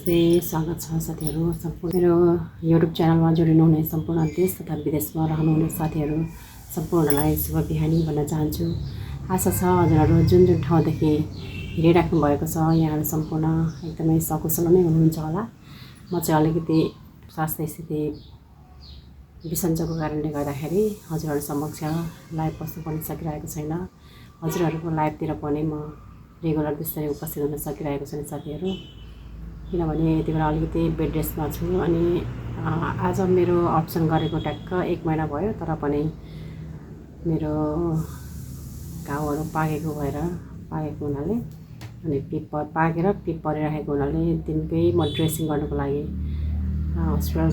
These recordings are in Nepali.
नमस्ते, स्वागत छ साथीहरू सम्पूर्ण मेरो युट्युब च्यानलमा जोडिनुहुने सम्पूर्ण देश तथा विदेशमा रहनुहुने साथीहरू सम्पूर्णलाई शुभ बिहानी भन्न चाहन्छु। आशा छ हजुरहरू जुन जुन ठाउँदेखि हेरिराख्नु भएको छ यहाँहरू सम्पूर्ण एकदमै सकुशल नै हुनुहुन्छ होला। म चाहिँ अलिकति स्वास्थ्य स्थिति बिसन्चोको कारणले गर्दाखेरि हजुरहरू समक्ष लाइभ बस्नु पनि सकिरहेको छैन। हजुरहरूको लाइभतिर पनि म रेगुलर त्यसरी उपस्थित हुन सकिरहेको छैन साथीहरू, किनभने यति बेला अलिकति बेड रेस्टमा छु। अनि आज मेरो अप्सन गरेको ट्याक्क 1 महिना भयो, तर पनि मेरो घाउहरू पाकेको हुनाले अनि पाकेर पिप परिरहेको हुनाले दिनकै म ड्रेसिङ गर्नुको लागि हस्पिटल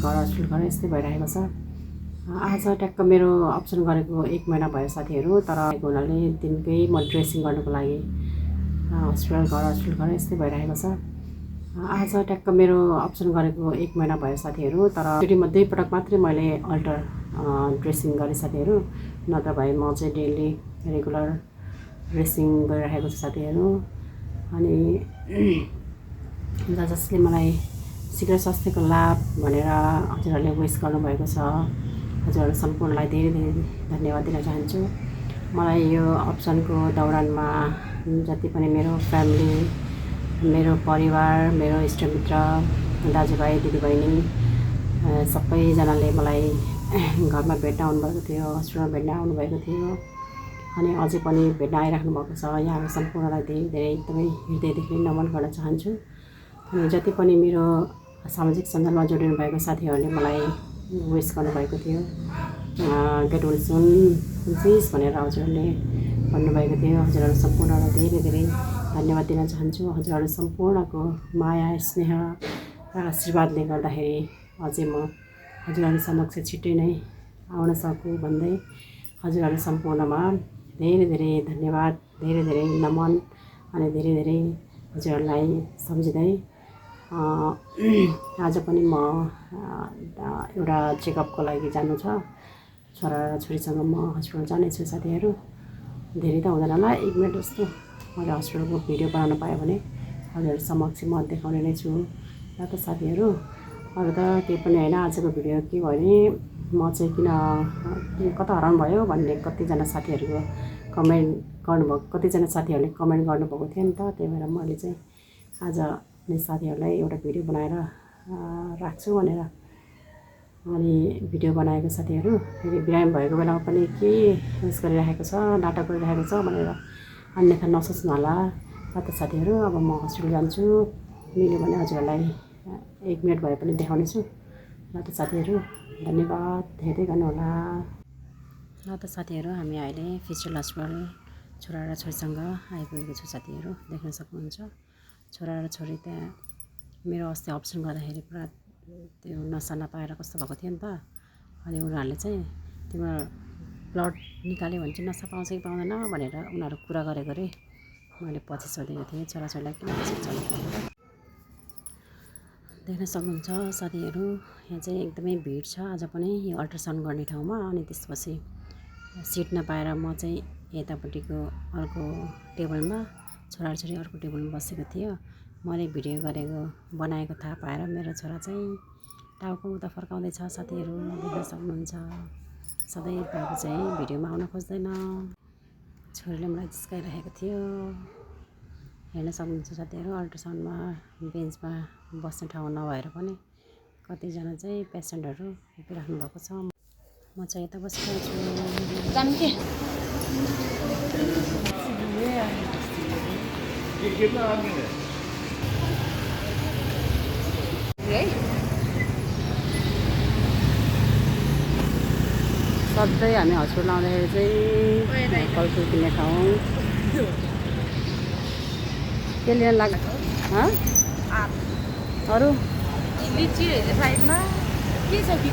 घर यस्तै भइरहेको छ। आज ट्याक्क मेरो अप्सन गरेको 1 महिना भयो साथीहरू, तर हुनाले दिनकै म ड्रेसिङ गर्नुको लागि हस्पिटल घर यस्तै भइरहेको छ। आज ट्याक्क मेरो अप्सन गरेको 1 महिना भयो साथीहरू, तर एकचोटि 2 पटक मात्रै मैले अल्टर ड्रेसिङ गरेँ साथीहरू, नत्र भए म चाहिँ डेली रेगुलर ड्रेसिङ गरिरहेको छु साथीहरू। अनि जसले मलाई शीघ्र स्वास्थ्यको लाभ भनेर हजुरहरूले विस गर्नुभएको छ, हजुरहरू सम्पूर्णलाई धेरै धेरै धन्यवाद दिन चाहन्छु। मलाई यो अप्सनको दौरानमा जति पनि मेरो फ्यामिली, मेरो परिवार, मेरो इष्टमित्र, दाजुभाइ दिदीबहिनी सबैजनाले मलाई घरमा भेट्न आउनुभएको थियो, हस्पिटलमा भेट्न आउनुभएको थियो। अनि अझै पनि भेट्न आइराख्नु भएको छ। यहाँहरू सम्पूर्णलाई धेरै धेरै एकदमै हृदयदेखि नमन गर्न चाहन्छु। अनि जति पनि मेरो सामाजिक सञ्जालमा जोडिनु भएको साथीहरूले मलाई विस गर्नुभएको थियो, गेट वेल सुन प्लिज भनेर हजुरहरूले भन्नुभएको थियो। हजुरहरू सम्पूर्णलाई धेरै धेरै धन्यवाद दिन चाहन्छु। हजुरहरू सम्पूर्णको माया, स्नेह र आशीर्वादले गर्दाखेरि अझै म हजुरहरू समक्ष छिट्टै नै आउन सकु भन्दै हजुरहरू सम्पूर्णमा धेरै धेरै धन्यवाद, धेरै धेरै नमन अनि धेरै धेरै हजुरहरूलाई सम्झिँदै आज पनि म एउटा चेकअपको लागि जानु छ। छोरा र छोरीसँग म हस्पिटल जानेछु साथीहरू। धेरै त हुँदैन होला, 1 मिनट जस्तो मैले हस्पिटलको भिडियो बनाउन पाएँ भने हजुरहरू समक्ष म देखाउने नै छु र त साथीहरू। अरू त केही पनि होइन। आजको भिडियो के भने म चाहिँ किन कता हराउनु भयो भन्ने कतिजना साथीहरूको कमेन्ट गर्नुभएको, कतिजना साथीहरूले कमेन्ट गर्नुभएको थियो नि त, त्यही भएर मैले चाहिँ आज नै साथीहरूलाई एउटा भिडियो बनाएर राख्छु भनेर अनि भिडियो बनाएको साथीहरू। फेरि बिरामी भएको बेलामा पनि के उस गरिरहेको छ, नाटक गरिरहेको छ भनेर अन्यथा नसोच्नु होला र त साथीहरू। अब म हस्पिटल जान्छु, मिल्यो भने हजुरहरूलाई 1 मिनट भए पनि देखाउनेछु र त साथीहरू। धन्यवाद हेर्दै गर्नुहोला। र त साथीहरू, हामी अहिले फिसरल हस्पिटल छोरा र छोरीसँग आइपुगेको छु साथीहरू, देख्न सक्नुहुन्छ। छोरा र छोरी त्यहाँ मेरो अस्ति अप्सन गर्दाखेरि पुरा त्यो नसा नपाएर कस्तो भएको थियो नि त। अनि उनीहरूले चाहिँ तिम्रो ब्लड निकाल्यो भने चाहिँ नसा पाउँछ कि पाउँदैन भनेर उनीहरू कुरा गरेको अरे। मैले पछि सोधेको थिएँ छोराछोरीलाई किन त्यसरी चलेको भनेर। देख्न सक्नुहुन्छ साथीहरू, यहाँ चाहिँ एकदमै भिड छ आज पनि यो अल्ट्रासाउन्ड गर्ने ठाउँमा। अनि त्यसपछि सिट नपाएर म चाहिँ यतापट्टिको अर्को टेबलमा, छोराछोरी अर्को टेबलमा बसेको थियो। मैले भिडियो बनाएको थाहा पाएर मेरो छोरा चाहिँ टाउको उता फर्काउँदैछ साथीहरू, देख्न सक्नुहुन्छ। सधैँ बाबु चाहिँ भिडियोमा आउन खोज्दैन, छोरीले मलाई जिस्काइरहेको थियो। हेर्न सक्नुहुन्छ साथीहरू, अल्ट्रासाउन्डमा बेन्चमा बस्ने ठाउँ नभएर पनि कतिजना चाहिँ पेसेन्टहरू उभिराख्नु भएको छ। म चाहिँ यता बसिरहेको छु। सधैँ हामी हस्पिटल आउँदाखेरि चाहिँ फलफुल किन्ने ठाउँ। के लिन लाग्छ अरू लिची साइडमा के छ कि